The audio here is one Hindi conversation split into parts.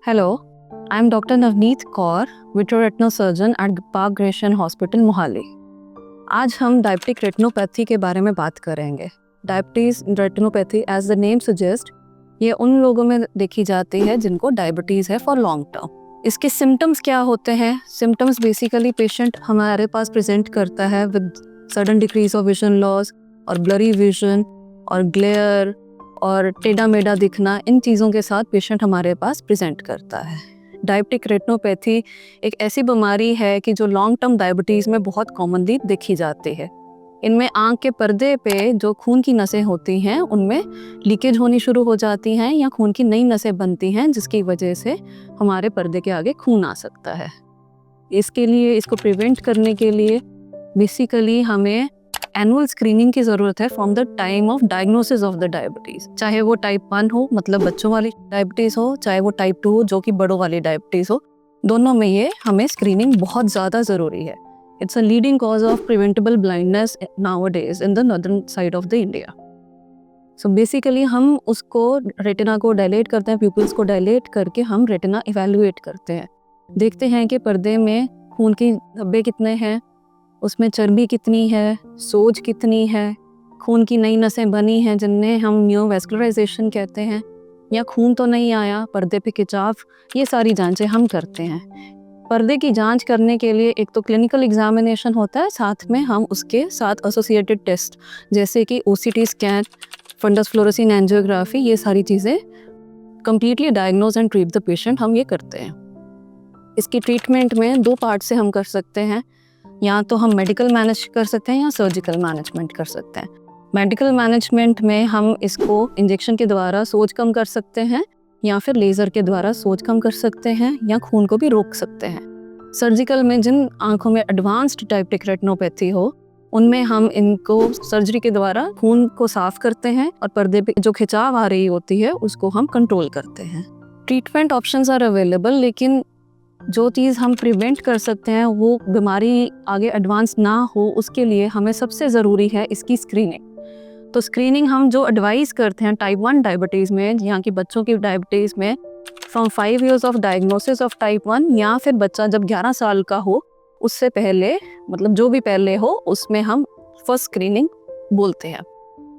Hello, I'm Dr. Navneet Kaur, vitreoretinal surgeon at Park Grecian hospital Mohali. आज हम डायबिटिक रेटिनोपैथी के बारे में बात करेंगे। Diabetes retinopathy as the name suggest ये उन लोगों में देखी जाती है जिनको डायबिटीज़ है फॉर लॉन्ग टर्म। इसके सिम्टम्स क्या होते हैं? सिम्टम्स बेसिकली पेशेंट हमारे पास प्रेजेंट करता है with sudden decrease of vision loss और ब्लरी विजन और ग्लेयर और टेढ़ा मेढ़ा दिखना। इन चीज़ों के साथ पेशेंट हमारे पास प्रेजेंट करता है। डायबिटिक रेटिनोपैथी एक ऐसी बीमारी है कि जो लॉन्ग टर्म डायबिटीज़ में बहुत कॉमनली देखी जाती है। इनमें आँख के पर्दे पे जो खून की नसें होती हैं उनमें लीकेज होनी शुरू हो जाती हैं या खून की नई नसें बनती हैं, जिसकी वजह से हमारे पर्दे के आगे खून आ सकता है। इसके लिए, इसको प्रिवेंट करने के लिए बेसिकली हमें एनुअल स्क्रीनिंग की ज़रूरत है from the time of diagnosis of the diabetes. चाहे वो टाइप 1 हो, मतलब बच्चों वाली डायबिटीज़ हो, चाहे वो टाइप 2 हो जो कि बड़ों वाली डायबिटीज़ हो, दोनों में ये हमें स्क्रीनिंग बहुत ज़्यादा ज़रूरी है। It's a leading cause of preventable blindness nowadays in the northern side of the India. So basically हम उसको रेटिना को डायलेट करते हैं, प्यूपिल्स को डायलेट करके हम रेटिना इवेल्युएट करते हैं। देखते हैं कि पर्दे में खून के धब्बे कितने हैं, उसमें चर्बी कितनी है, सोज कितनी है, खून की नई नसें बनी हैं जिन्हें हम न्यूरोवैस्कुलराइजेशन कहते हैं, या खून तो नहीं आया, पर्दे पे खिंचाव, ये सारी जांचें हम करते हैं। पर्दे की जांच करने के लिए एक तो क्लिनिकल एग्जामिनेशन होता है, साथ में हम उसके साथ एसोसिएटेड टेस्ट जैसे कि OCT scan, fundus fluorescein angiography, ये सारी चीज़ें completely diagnose and treat the patient हम ये करते हैं। इसकी ट्रीटमेंट में 2 पार्ट से हम कर सकते हैं। या तो हम मेडिकल मैनेज कर सकते हैं या सर्जिकल मैनेजमेंट कर सकते हैं। मेडिकल मैनेजमेंट में हम इसको इंजेक्शन के द्वारा सोज कम कर सकते हैं या फिर लेज़र के द्वारा सोज कम कर सकते हैं या खून को भी रोक सकते हैं। सर्जिकल में जिन आँखों में एडवांस्ड डायबिटिक रेटिनोपैथी हो, उनमें हम इनको सर्जरी के द्वारा खून को साफ करते हैं और पर्दे पे जो खिंचाव आ रही होती है उसको हम कंट्रोल करते हैं। ट्रीटमेंट ऑप्शंस आर अवेलेबल, लेकिन जो चीज़ हम प्रिवेंट कर सकते हैं वो बीमारी आगे एडवांस ना हो, उसके लिए हमें सबसे ज़रूरी है इसकी स्क्रीनिंग। तो स्क्रीनिंग हम जो एडवाइस करते हैं टाइप 1 डायबिटीज़ में, यहाँ की बच्चों की डायबिटीज़ में, from 5 years of diagnosis of type 1 या फिर बच्चा जब 11 साल का हो उससे पहले, मतलब जो भी पहले हो, उसमें हम फर्स्ट स्क्रीनिंग बोलते हैं।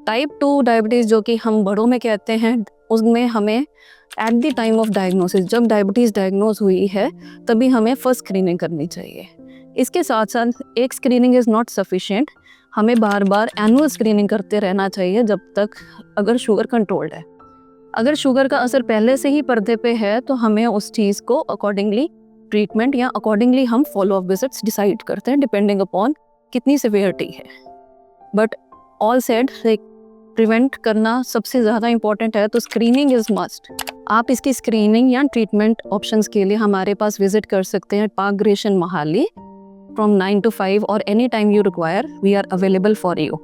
टाइप 2 डायबिटीज़ जो कि हम बड़ों में कहते हैं, उसमें हमें at the time of diagnosis, जब डायबिटीज़ डायग्नोज हुई है तभी हमें फर्स्ट स्क्रीनिंग करनी चाहिए। इसके साथ साथ एक स्क्रीनिंग इज़ नॉट सफिशिएंट, हमें बार बार एनुअल स्क्रीनिंग करते रहना चाहिए जब तक अगर शुगर कंट्रोल्ड है। अगर शुगर का असर पहले से ही पर्दे पे है तो हमें उस चीज़ को अकॉर्डिंगली ट्रीटमेंट या अकॉर्डिंगली हम फॉलो अप विजिट्स डिसाइड करते हैं डिपेंडिंग अपॉन कितनी सिवियरिटी है। बट ऑल सेड, प्रिवेंट करना सबसे ज़्यादा इम्पॉर्टेंट है, तो स्क्रीनिंग इज़ मस्ट। आप इसकी स्क्रीनिंग या ट्रीटमेंट ऑप्शंस के लिए हमारे पास विजिट कर सकते हैं park Grecian Mohali from 9 to 5 और any time you require, we are available for you.